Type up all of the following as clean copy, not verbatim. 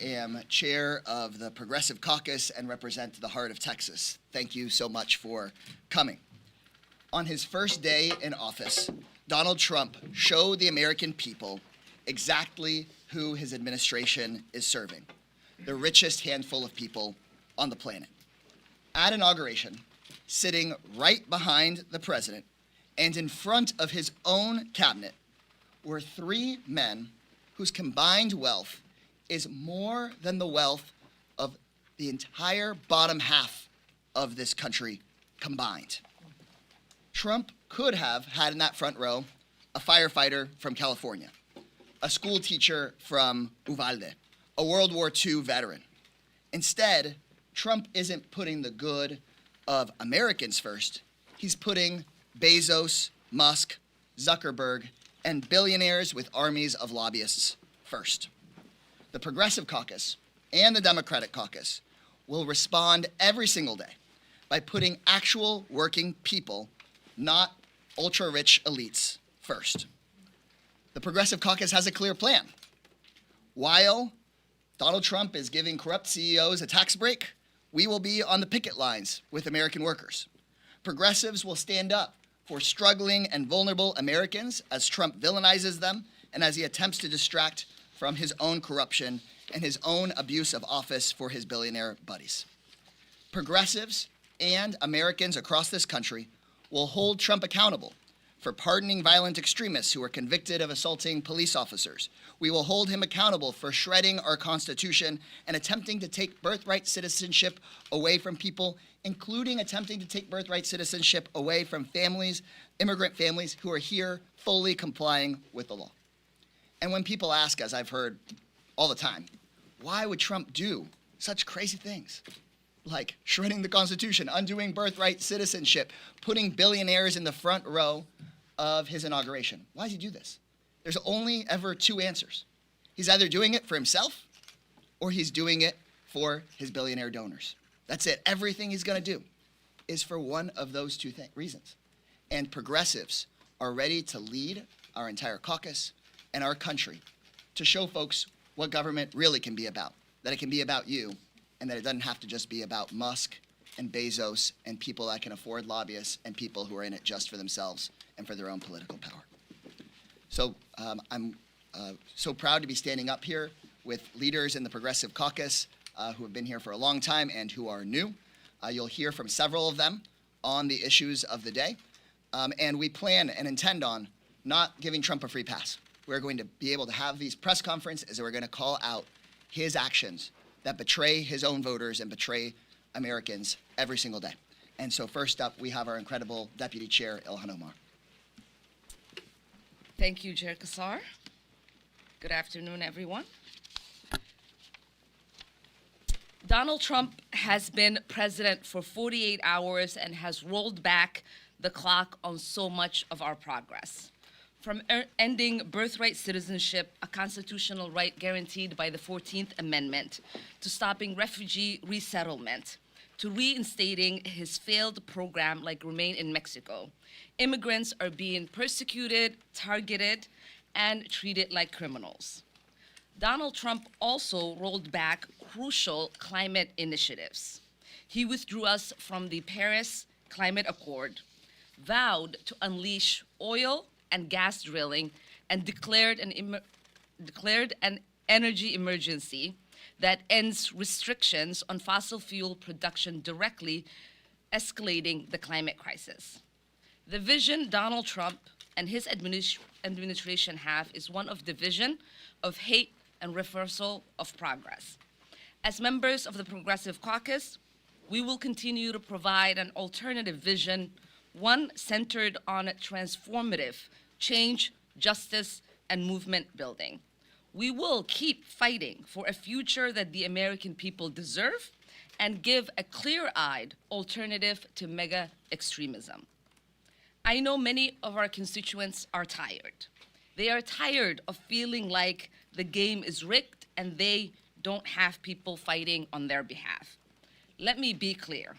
am chair of the Progressive Caucus and represent the heart of Texas. Thank you so much for coming. On his first day in office, Donald Trump showed the American people exactly who his administration is serving, the richest handful of people on the planet. At inauguration, sitting right behind the president and in front of his own cabinet were three men whose combined wealth is more than the wealth of the entire bottom half of this country combined. Trump could have had in that front row a firefighter from California, a school teacher from Uvalde, a World War II veteran. Instead, Trump isn't putting the good of Americans first. He's putting Bezos, Musk, Zuckerberg, and billionaires with armies of lobbyists first. The Progressive Caucus and the Democratic Caucus will respond every single day by putting actual working people, not ultra-rich elites, first. The Progressive Caucus has a clear plan. While Donald Trump is giving corrupt CEOs a tax break, we will be on the picket lines with American workers. Progressives will stand up for struggling and vulnerable Americans as Trump villainizes them and as he attempts to distract from his own corruption and his own abuse of office for his billionaire buddies. Progressives and Americans across this country will hold Trump accountable for pardoning violent extremists who are convicted of assaulting police officers. We will hold him accountable for shredding our Constitution and attempting to take birthright citizenship away from people, including attempting to take birthright citizenship away from families, immigrant families who are here fully complying with the law. And when people ask, as I've heard all the time, why would Trump do such crazy things? Like shredding the Constitution, undoing birthright citizenship, putting billionaires in the front row of his inauguration. Why does he do this? There's only ever two answers. He's either doing it for himself or he's doing it for his billionaire donors. That's it. Everything he's going to do is for one of those two reasons. And progressives are ready to lead our entire caucus and our country to show folks what government really can be about, that it can be about you, and that it doesn't have to just be about Musk and Bezos and people that can afford lobbyists and people who are in it just for themselves and for their own political power. So I'm so proud to be standing up here with leaders in the Progressive Caucus who have been here for a long time and who are new. You'll hear from several of them on the issues of the day. And we plan and intend on not giving Trump a free pass. We're going to be able to have these press conferences and we're going to call out his actions that betray his own voters and betray Americans every single day. And so first up, we have our incredible Deputy Chair Ilhan Omar. Thank you, Chair Casar. Good afternoon, everyone. Donald Trump has been president for 48 hours and has rolled back the clock on so much of our progress. From ending birthright citizenship, a constitutional right guaranteed by the 14th Amendment, to stopping refugee resettlement, to reinstating his failed program like Remain in Mexico, immigrants are being persecuted, targeted, and treated like criminals. Donald Trump also rolled back crucial climate initiatives. He withdrew us from the Paris Climate Accord, vowed to unleash oil and gas drilling, and declared an energy emergency that ends restrictions on fossil fuel production, directly escalating the climate crisis. The vision Donald Trump and his administration have is one of division, of hate, and reversal of progress. As members of the Progressive Caucus, we will continue to provide an alternative vision, one centered on transformative change, justice, and movement building. We will keep fighting for a future that the American people deserve and give a clear-eyed alternative to mega extremism. I know many of our constituents are tired. They are tired of feeling like the game is rigged and they don't have people fighting on their behalf. Let me be clear.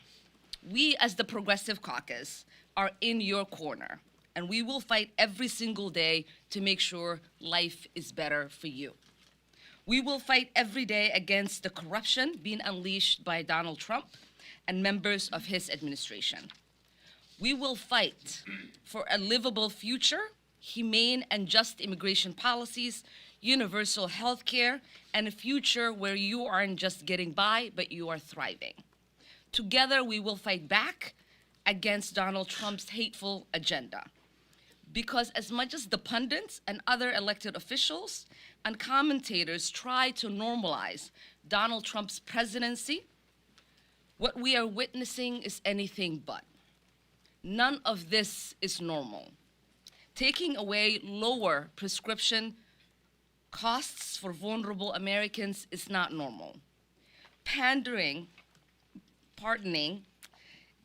We, as the Progressive Caucus, are in your corner, and we will fight every single day to make sure life is better for you. We will fight every day against the corruption being unleashed by Donald Trump and members of his administration. We will fight for a livable future, humane and just immigration policies, universal health care, and a future where you aren't just getting by, but you are thriving. Together, we will fight back against Donald Trump's hateful agenda. Because as much as the pundits and other elected officials and commentators try to normalize Donald Trump's presidency, what we are witnessing is anything but. None of this is normal. Taking away lower prescription costs for vulnerable Americans is not normal. Pardoning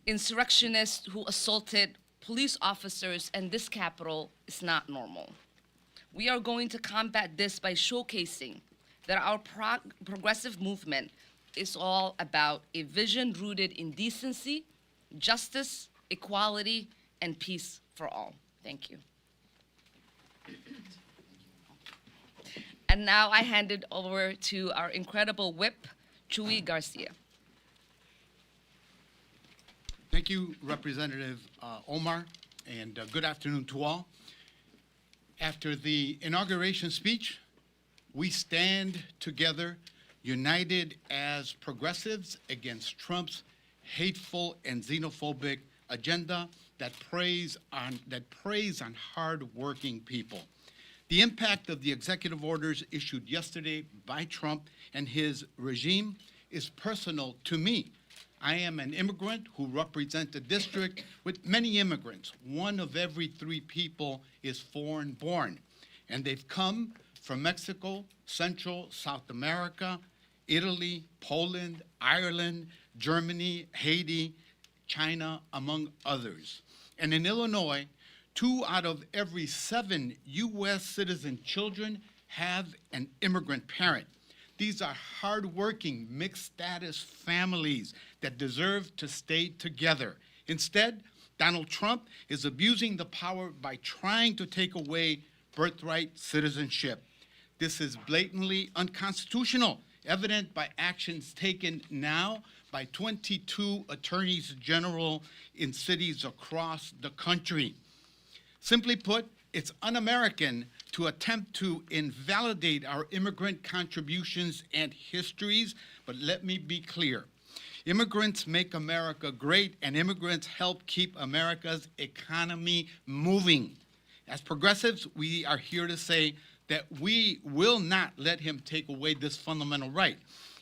insurrectionists who assaulted police officers in this Capitol is not normal. We are going to combat this by showcasing that our progressive movement is all about a vision rooted in decency, justice, equality, and peace for all. Thank you. And now I hand it over to our incredible whip, Chuy Garcia. Thank you, Representative Omar, and good afternoon to all. After the inauguration speech, we stand together, united as progressives against Trump's hateful and xenophobic agenda that preys on hard-working people. The impact of the executive orders issued yesterday by Trump and his regime is personal to me. I am an immigrant who represents a district with many immigrants. 1 of every 3 people is foreign-born, and they've come from Mexico, Central, South America, Italy, Poland, Ireland, Germany, Haiti, China, among others. And in Illinois, 2 out of every 7 U.S. citizen children have an immigrant parent. These are hardworking, mixed-status families that deserve to stay together. Instead, Donald Trump is abusing the power by trying to take away birthright citizenship. This is blatantly unconstitutional, evident by actions taken now by 22 attorneys general in cities across the country. Simply put, it's un-American to attempt to invalidate our immigrant contributions and histories, but let me be clear. Immigrants make America great, and immigrants help keep America's economy moving. As progressives, we are here to say that we will not let him take away this fundamental right.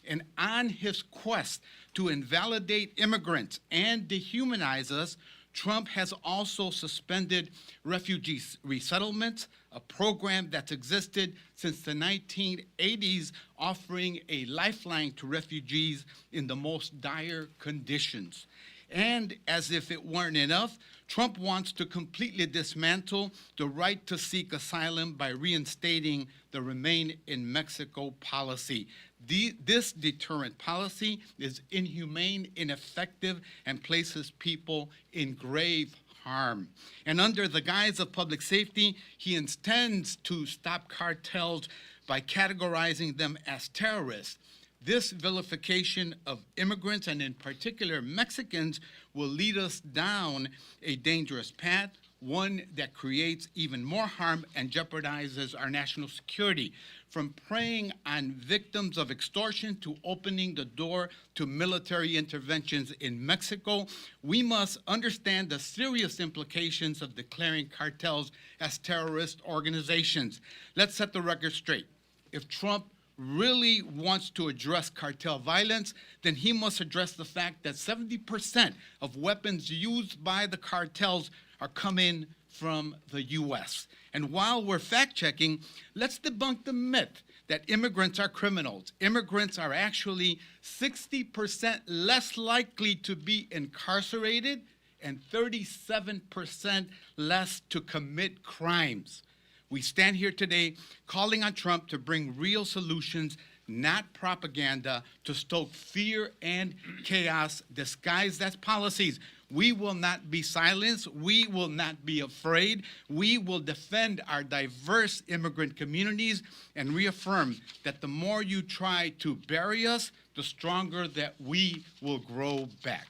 And on his quest to invalidate immigrants and dehumanize us, Trump has also suspended refugee resettlement, a program that's existed since the 1980s, offering a lifeline to refugees in the most dire conditions. And as if it weren't enough, Trump wants to completely dismantle the right to seek asylum by reinstating the Remain in Mexico policy. This deterrent policy is inhumane, ineffective, and places people in grave harm. And under the guise of public safety, he intends to stop cartels by categorizing them as terrorists. This vilification of immigrants, and in particular Mexicans, will lead us down a dangerous path, one that creates even more harm and jeopardizes our national security. From preying on victims of extortion to opening the door to military interventions in Mexico, we must understand the serious implications of declaring cartels as terrorist organizations. Let's set the record straight. If Trump really wants to address cartel violence, then he must address the fact that 70% of weapons used by the cartels are coming from the U.S. And while we're fact-checking, let's debunk the myth that immigrants are criminals. Immigrants are actually 60% less likely to be incarcerated and 37% less to commit crimes. We stand here today calling on Trump to bring real solutions, not propaganda, to stoke fear and chaos disguised as policies. We will not be silenced. We will not be afraid. We will defend our diverse immigrant communities and reaffirm that the more you try to bury us, the stronger that we will grow back.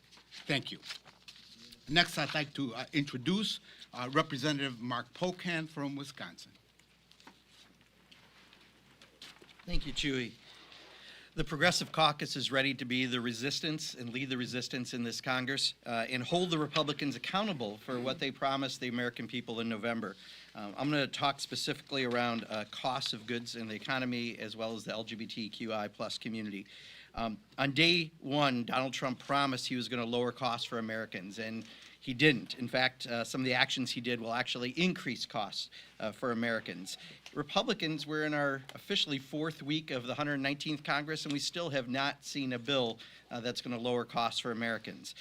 Thank you. Next, I'd like to introduce Representative Mark Pocan from Wisconsin. Thank you, Chewy. The Progressive Caucus is ready to be the resistance and lead the resistance in this Congress and hold the Republicans accountable for what they promised the American people in November. I'm going to talk specifically around costs of goods in the economy as well as the LGBTQI plus community. On day one, Donald Trump promised he was going to lower costs for Americans, and he didn't. In fact, some of the actions he did will actually increase costs for Americans. Republicans, we're in our officially fourth week of the 119th Congress, and we still have not seen a bill that's going to lower costs for Americans.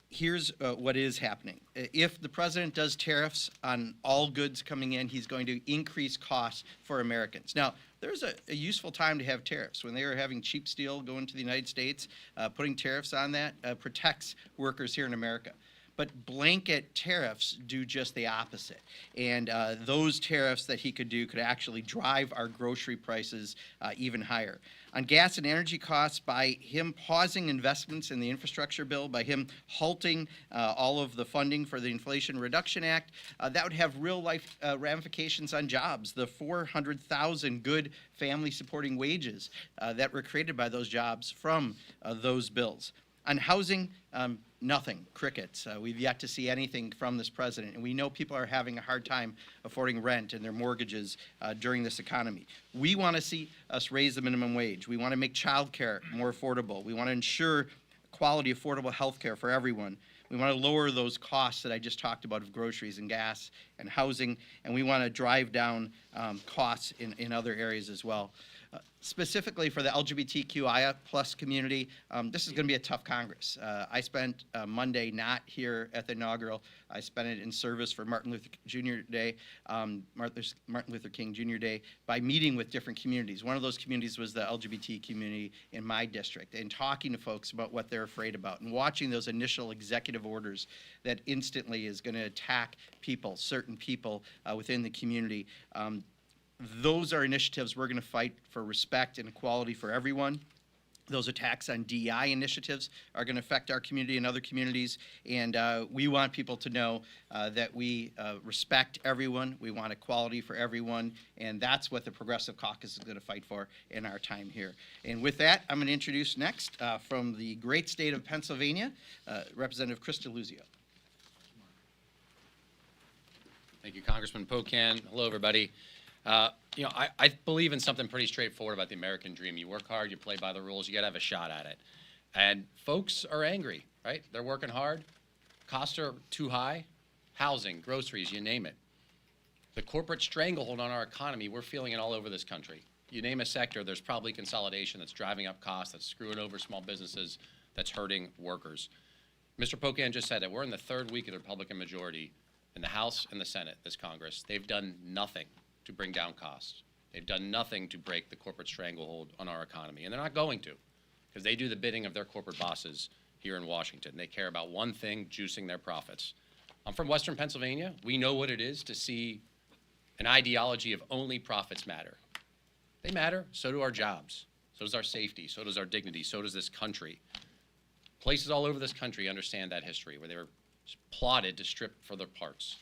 Here's what is happening. If the president does tariffs on all goods coming in, he's going to increase costs for Americans. Now, there's a useful time to have tariffs. When they are having cheap steel going to the United States, putting tariffs on that protects workers here in America. But blanket tariffs do just the opposite. And those tariffs that he could do could actually drive our grocery prices even higher. On gas and energy costs, by him pausing investments in the infrastructure bill, by him halting all of the funding for the Inflation Reduction Act, that would have real life ramifications on jobs. The 400,000 good family supporting wages that were created by those jobs from those bills. On housing, nothing, crickets. We've yet to see anything from this president, and we know people are having a hard time affording rent and their mortgages during this economy. We want to see us raise the minimum wage. We want to make child care more affordable. We want to ensure quality, affordable health care for everyone. We want to lower those costs that I just talked about of groceries and gas and housing, and we want to drive down costs in other areas as well. Specifically for the LGBTQIA plus community, this is going to be a tough Congress. I spent Monday not here at the inaugural. I spent it in service for Martin Luther King Jr. Day by meeting with different communities. One of those communities was the LGBT community in my district, and talking to folks about what they're afraid about and watching those initial executive orders that instantly is going to attack people, certain people within the community. Those are initiatives we're going to fight for respect and equality for everyone. Those attacks on DEI initiatives are going to affect our community and other communities, and we want people to know that we respect everyone, we want equality for everyone, and that's what the Progressive Caucus is going to fight for in our time here. And with that, I'm going to introduce next from the great state of Pennsylvania, Representative Chris DeLuzio. Thank you, Congressman Pocan. Hello, everybody. I believe in something pretty straightforward about the American dream. You work hard, you play by the rules, you got to have a shot at it. And folks are angry, right? They're working hard. Costs are too high. Housing, groceries, you name it. The corporate stranglehold on our economy, we're feeling it all over this country. You name a sector, there's probably consolidation that's driving up costs, that's screwing over small businesses, that's hurting workers. Mr. Pocan just said that we're in the third week of the Republican majority in the House and the Senate, this Congress. They've done nothing to bring down costs. They've done nothing to break the corporate stranglehold on our economy, and they're not going to, because they do the bidding of their corporate bosses here in Washington. They care about one thing, juicing their profits. I'm from Western Pennsylvania. We know what it is to see an ideology of only profits matter. They matter, so do our jobs, so does our safety, so does our dignity, so does this country. Places all over this country understand that history, where they were plotted to strip for their parts.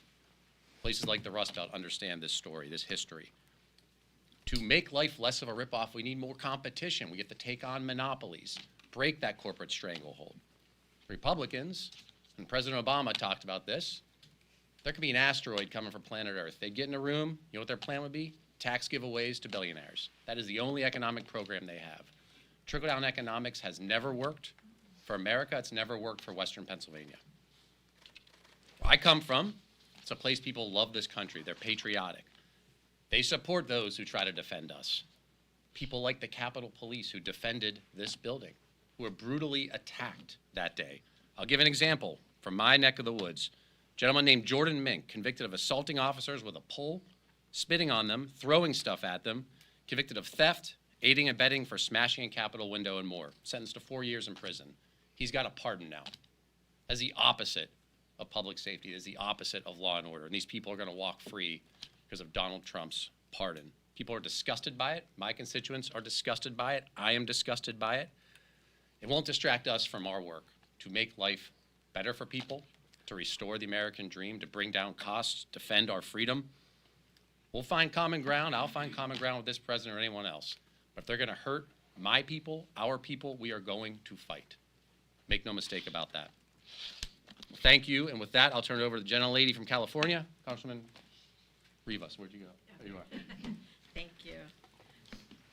Places like the Rust Belt understand this story, this history. To make life less of a ripoff, we need more competition. We get to take on monopolies, break that corporate stranglehold. Republicans, and President Obama talked about this, there could be an asteroid coming from planet Earth. They'd get in a room, you know what their plan would be? Tax giveaways to billionaires. That is the only economic program they have. Trickle-down economics has never worked for America. It's never worked for Western Pennsylvania. Where I come from, it's a place people love this country. They're patriotic. They support those who try to defend us. People like the Capitol Police who defended this building, who were brutally attacked that day. I'll give an example from my neck of the woods. A gentleman named Jordan Mink, convicted of assaulting officers with a pole, spitting on them, throwing stuff at them, convicted of theft, aiding and abetting for smashing a Capitol window and more, sentenced to 4 years in prison. He's got a pardon now. as the opposite of public safety, as the opposite of law and order. And these people are going to walk free because of Donald Trump's pardon. People are disgusted by it. My constituents are disgusted by it. I am disgusted by it. It won't distract us from our work to make life better for people, to restore the American dream, to bring down costs, defend our freedom. We'll find common ground. I'll find common ground with this president or anyone else. But if they're going to hurt my people, our people, we are going to fight. Make no mistake about that. Well, thank you. And with that, I'll turn it over to the gentlelady from California, Congresswoman Rivas. Where'd you go? There you are. Thank you.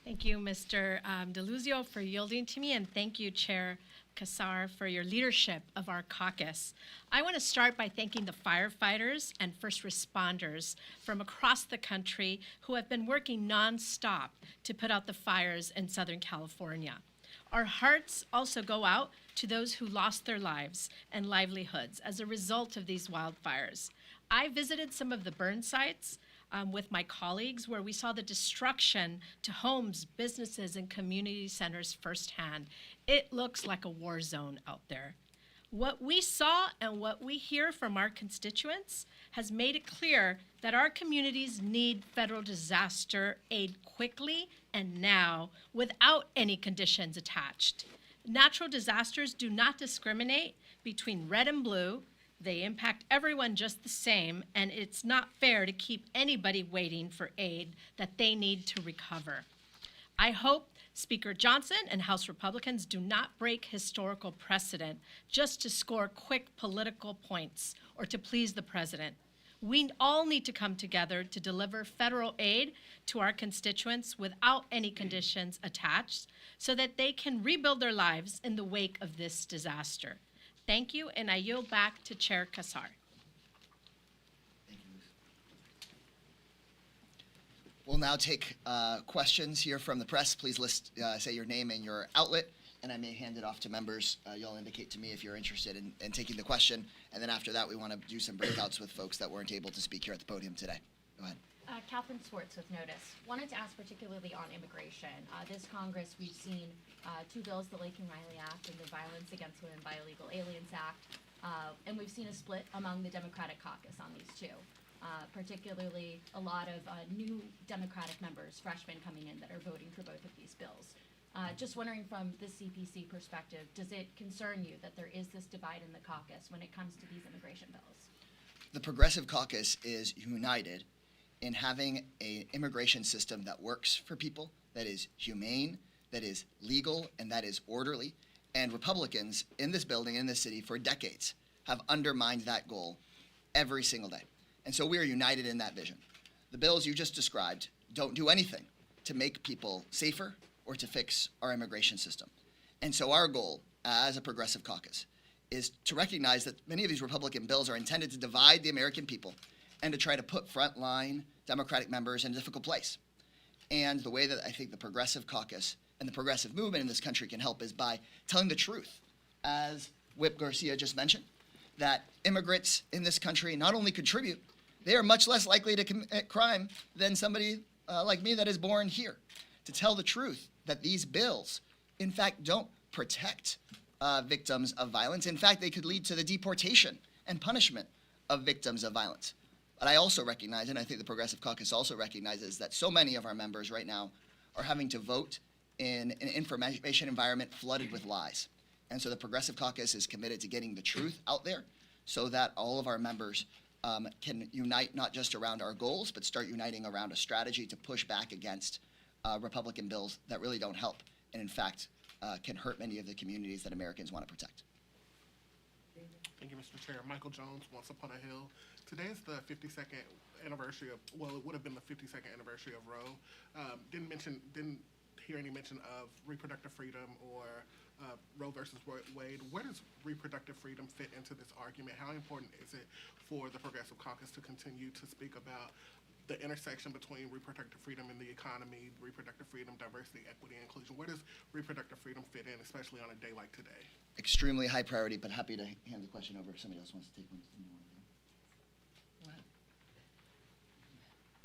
Thank you, Mr. DeLuzio, for yielding to me, and thank you, Chair Casar, for your leadership of our caucus. I want to start by thanking the firefighters and first responders from across the country who have been working nonstop to put out the fires in Southern California. Our hearts also go out to those who lost their lives and livelihoods as a result of these wildfires. I visited some of the burn sites with my colleagues, where we saw the destruction to homes, businesses, and community centers firsthand. It looks like a war zone out there. What we saw and what we hear from our constituents has made it clear that our communities need federal disaster aid quickly and now, without any conditions attached. Natural disasters do not discriminate between red and blue. They impact everyone just the same, and it's not fair to keep anybody waiting for aid that they need to recover. I hope Speaker Johnson and House Republicans do not break historical precedent just to score quick political points or to please the president. We all need to come together to deliver federal aid to our constituents without any conditions attached so that they can rebuild their lives in the wake of this disaster. Thank you, and I yield back to Chair Casar. Thank you, Ruth. We'll now take questions here from the press. Please say your name and your outlet, and I may hand it off to members. You'll indicate to me if you're interested in taking the question, and then after that, we want to do some breakouts with folks that weren't able to speak here at the podium today. Go ahead. Catherine Swartz with Notice. Wanted to ask particularly on immigration. This Congress, we've seen two bills, the Laken-Riley Act and the Violence Against Women by Illegal Aliens Act, and we've seen a split among the Democratic caucus on these two. Particularly a lot of new Democratic members, freshmen coming in, that are voting for both of these bills. Just wondering from the CPC perspective, does it concern you that there is this divide in the caucus when it comes to these immigration bills? The Progressive Caucus is united in having an immigration system that works for people, that is humane, that is legal, and that is orderly. And Republicans in this building, in this city, for decades have undermined that goal every single day. And so we are united in that vision. The bills you just described don't do anything to make people safer or to fix our immigration system. And so our goal as a Progressive Caucus is to recognize that many of these Republican bills are intended to divide the American people and to try to put frontline Democratic members in a difficult place. And the way that I think the Progressive Caucus and the progressive movement in this country can help is by telling the truth. As Whip Garcia just mentioned, that immigrants in this country not only contribute, they are much less likely to commit crime than somebody like me that is born here. To tell the truth that these bills, in fact, don't protect victims of violence. In fact, they could lead to the deportation and punishment of victims of violence. But I also recognize, and I think the Progressive Caucus also recognizes, that so many of our members right now are having to vote in an information environment flooded with lies. And so the Progressive Caucus is committed to getting the truth out there so that all of our members can unite not just around our goals, but start uniting around a strategy to push back against Republican bills that really don't help and, in fact, can hurt many of the communities that Americans want to protect. Thank you, Mr. Chair. Michael Jones, Once Upon a Hill. Today is the 52nd anniversary of, well, it would have been the 52nd anniversary of Roe. Didn't hear any mention of reproductive freedom or Roe versus Wade. Where does reproductive freedom fit into this argument? How important is it for the Progressive Caucus to continue to speak about the intersection between reproductive freedom and the economy, reproductive freedom, diversity, equity, and inclusion? Where does reproductive freedom fit in, especially on a day like today? Extremely high priority, but happy to hand the question over if somebody else wants to take one.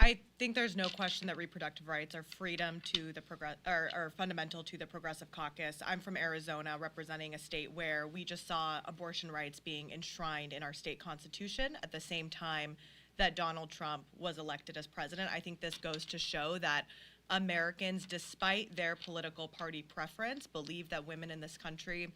I think there's no question that reproductive rights are freedom to the are fundamental to the Progressive Caucus. I'm from Arizona, representing a state where we just saw abortion rights being enshrined in our state constitution at the same time that Donald Trump was elected as president. I think this goes to show that Americans, despite their political party preference, believe that women in this country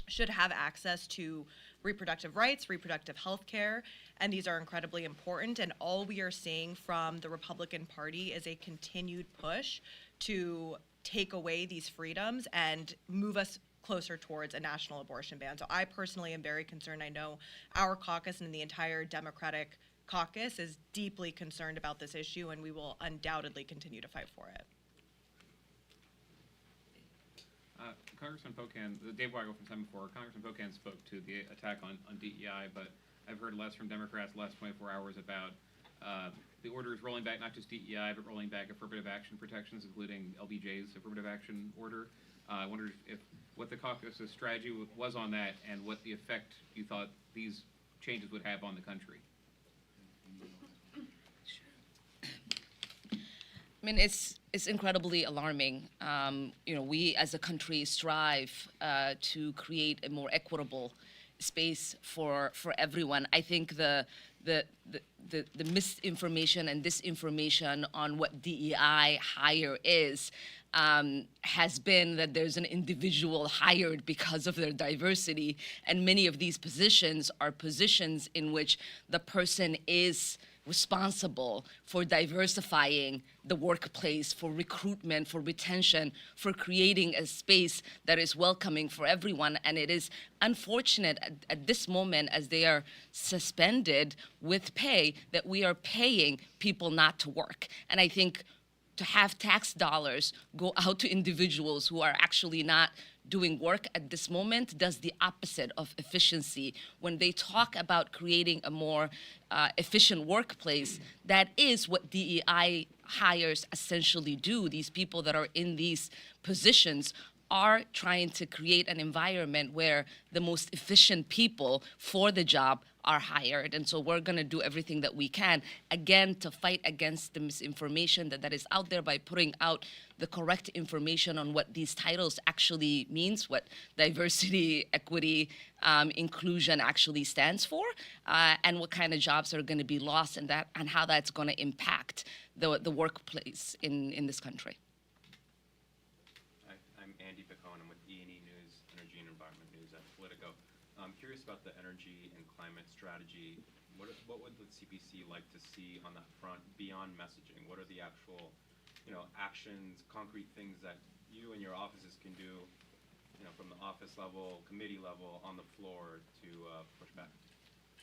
should have access to reproductive rights, reproductive health care, and these are incredibly important. And all we are seeing from the Republican Party is a continued push to take away these freedoms and move us closer towards a national abortion ban. So I personally am very concerned. I know our caucus and the entire Democratic caucus is deeply concerned about this issue, and we will undoubtedly continue to fight for it. Congressman Pocan, Dave Weigel from 74. Congressman Pocan spoke to the attack on DEI, but I've heard less from Democrats the last 24 hours about the orders rolling back not just DEI, but rolling back affirmative action protections, including LBJ's affirmative action order. I wondered if what the caucus's strategy was on that and what the effect you thought these changes would have on the country. I mean, it's incredibly alarming. We as a country strive to create a more equitable space for everyone. I think the misinformation and disinformation on what DEI hire is has been that there's an individual hired because of their diversity, and many of these positions are positions in which the person is responsible for diversifying the workplace, for recruitment, for retention, for creating a space that is welcoming for everyone. And it is unfortunate at this moment, as they are suspended with pay, that we are paying people not to work. And I think to have tax dollars go out to individuals who are actually not doing work at this moment does the opposite of efficiency. When they talk about creating a more efficient workplace, that is what DEI hires essentially do. These people that are in these positions are trying to create an environment where the most efficient people for the job are hired. And so we're going to do everything that we can, again, to fight against the misinformation that is out there by putting out the correct information on what these titles actually means, what diversity, equity, inclusion actually stands for, and what kind of jobs are going to be lost, and how that's going to impact the workplace in this country. I'm Andy Picone. I'm with E&E News, Energy and Environment News at Politico. I'm curious about the energy and climate strategy. What would the CPC like to see on that front beyond messaging? What are the actual, actions, concrete things that you and your offices can do, from the office level, committee level, on the floor to push back?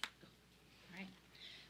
All right.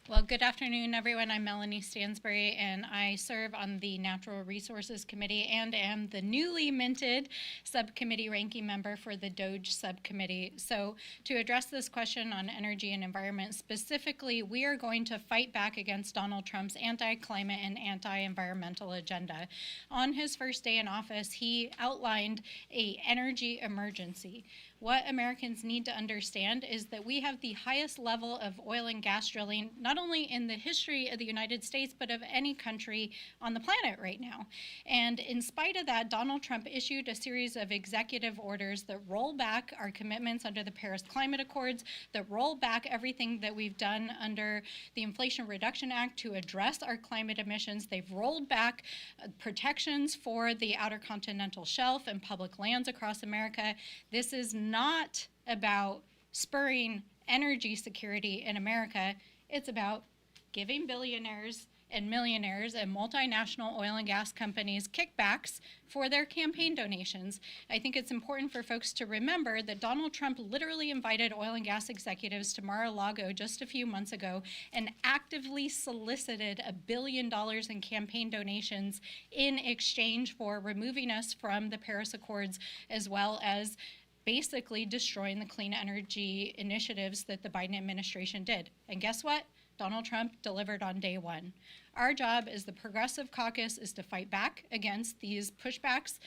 Well, good afternoon, everyone. I'm Melanie Stansbury, and I serve on the Natural Resources Committee and am the newly minted subcommittee ranking member for the DOGE subcommittee. So to address this question on energy and environment specifically, we are going to fight back against Donald Trump's anti-climate and anti-environmental agenda. On his first day in office, he outlined an energy emergency. What Americans need to understand is that we have the highest level of oil and gas drilling, not only in the history of the United States, but of any country on the planet right now. And in spite of that, Donald Trump issued a series of executive orders that roll back our commitments under the Paris Climate Accords, that roll back everything that we've done under the Inflation Reduction Act to address our climate emissions. They've rolled back protections for the Outer Continental Shelf and public lands across America. This is not about spurring energy security in America. It's about giving billionaires and millionaires and multinational oil and gas companies kickbacks for their campaign donations. I think it's important for folks to remember that Donald Trump literally invited oil and gas executives to Mar-a-Lago just a few months ago and actively solicited $1 billion in campaign donations in exchange for removing us from the Paris Accords, as well as basically destroying the clean energy initiatives that the Biden administration did. And guess what? Donald Trump delivered on day one. Our job as the Progressive Caucus is to fight back against these pushbacks,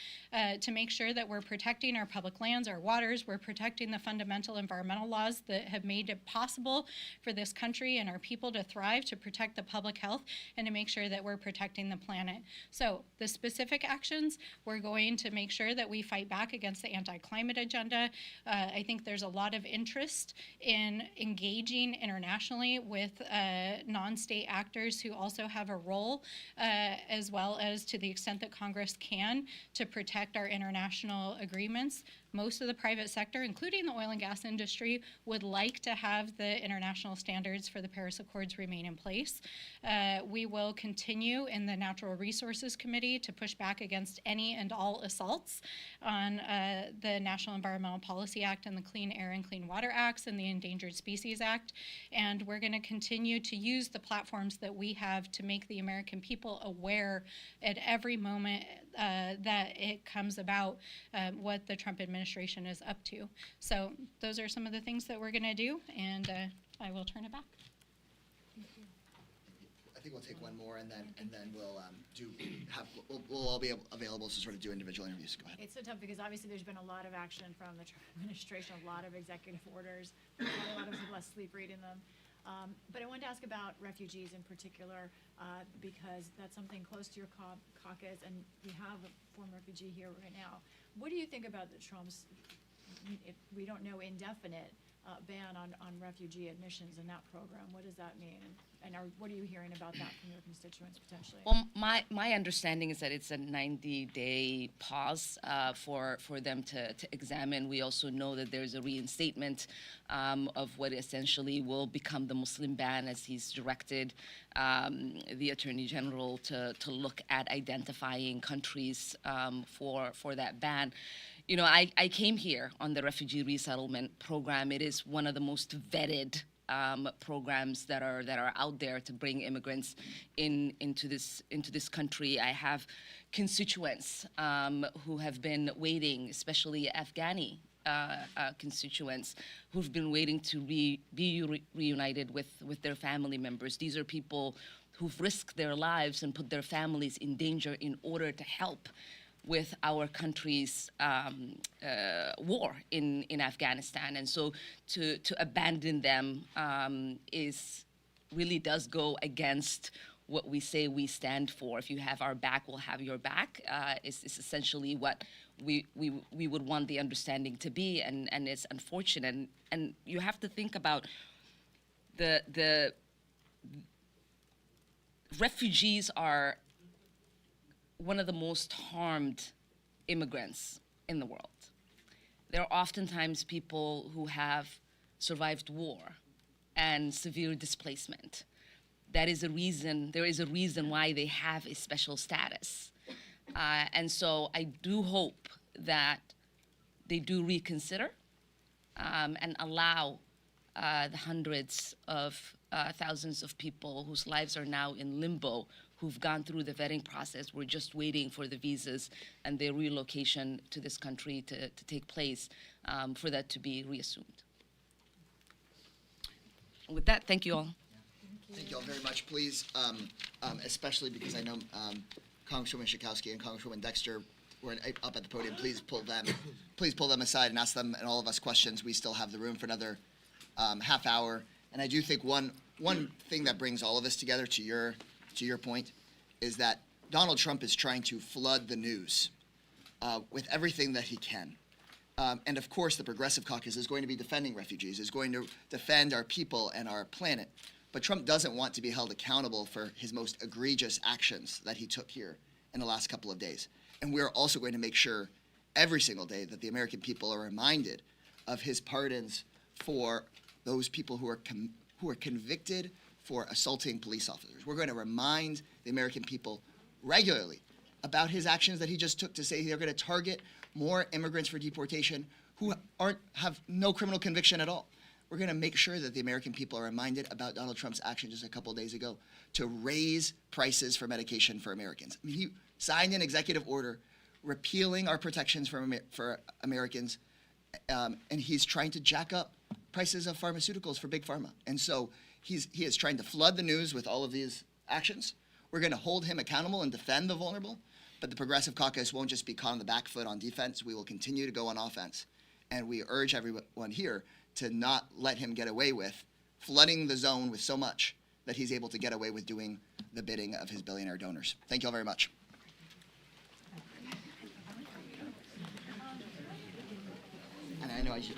to make sure that we're protecting our public lands, our waters, we're protecting the fundamental environmental laws that have made it possible for this country and our people to thrive, to protect the public health, and to make sure that we're protecting the planet. So the specific actions, we're going to make sure that we fight back against the anti-climate agenda. I think there's a lot of interest in engaging internationally with non-state actors who also have a role, as well as to the extent that Congress can, to protect our international agreements. Most of the private sector, including the oil and gas industry, would like to have the international standards for the Paris Accords remain in place. We will continue in the Natural Resources Committee to push back against any and all assaults on the National Environmental Policy Act and the Clean Air and Clean Water Acts and the Endangered Species Act. And we're going to continue to use the platforms that we have to make the American people aware at every moment that it comes about what the Trump administration is up to. So those are some of the things that we're going to do, and I will turn it back. I think we'll take one more, and then we'll we'll all be available to sort of do individual interviews. Go ahead. It's so tough because obviously there's been a lot of action from the Trump administration, a lot of executive orders. A lot of people have sleep reading them. But I wanted to ask about refugees in particular, because that's something close to your caucus, and we have a former refugee here right now. What do you think about the Trump's, if we don't know, indefinite ban on refugee admissions in that program? What does that mean? And what are you hearing about that from your constituents potentially? Well, my understanding is that it's a 90-day pause for them to examine. We also know that there's a reinstatement of what essentially will become the Muslim ban, as he's directed the Attorney General to look at identifying countries for that ban. You know, I came here on the refugee resettlement program. It is one of the most vetted programs that are out there to bring immigrants into this country. I have constituents who have been waiting, especially Afghani constituents who've been waiting to be reunited with their family members. These are people who've risked their lives and put their families in danger in order to help with our country's war in Afghanistan. And so to abandon them really does go against what we say we stand for. If you have our back, we'll have your back. Is essentially what we would want the understanding to be, and it's unfortunate. And you have to think about the refugees are one of the most harmed immigrants in the world. They're oftentimes people who have survived war and severe displacement. There is a reason why they have a special status. And so I do hope that they do reconsider and allow the hundreds of thousands of people whose lives are now in limbo, who've gone through the vetting process. We're just waiting for the visas and their relocation to this country to take place, for that to be reassumed. With that, thank you all. Thank you all very much. Please, especially because I know Congresswoman Schakowsky and Congresswoman Dexter were up at the podium, please pull them aside and ask them and all of us questions. We still have the room for another half hour. And I do think one thing that brings all of us together, to your point, is that Donald Trump is trying to flood the news with everything that he can. And of course, the Progressive Caucus is going to be defending refugees, is going to defend our people and our planet. But Trump doesn't want to be held accountable for his most egregious actions that he took here in the last couple of days. And we're also going to make sure every single day that the American people are reminded of his pardons for those people who are convicted for assaulting police officers. We're going to remind the American people regularly about his actions that he just took to say they're going to target more immigrants for deportation who have no criminal conviction at all. We're going to make sure that the American people are reminded about Donald Trump's action just a couple of days ago to raise prices for medication for Americans. I mean, he signed an executive order repealing our protections for Americans, and he's trying to jack up prices of pharmaceuticals for big pharma. And so he is trying to flood the news with all of these actions, We're going to hold him accountable and defend the vulnerable, but the Progressive Caucus won't just be caught on the back foot on defense. We will continue to go on offense. And we urge everyone here to not let him get away with flooding the zone with so much that he's able to get away with doing the bidding of his billionaire donors. Thank you all very much. And I know I should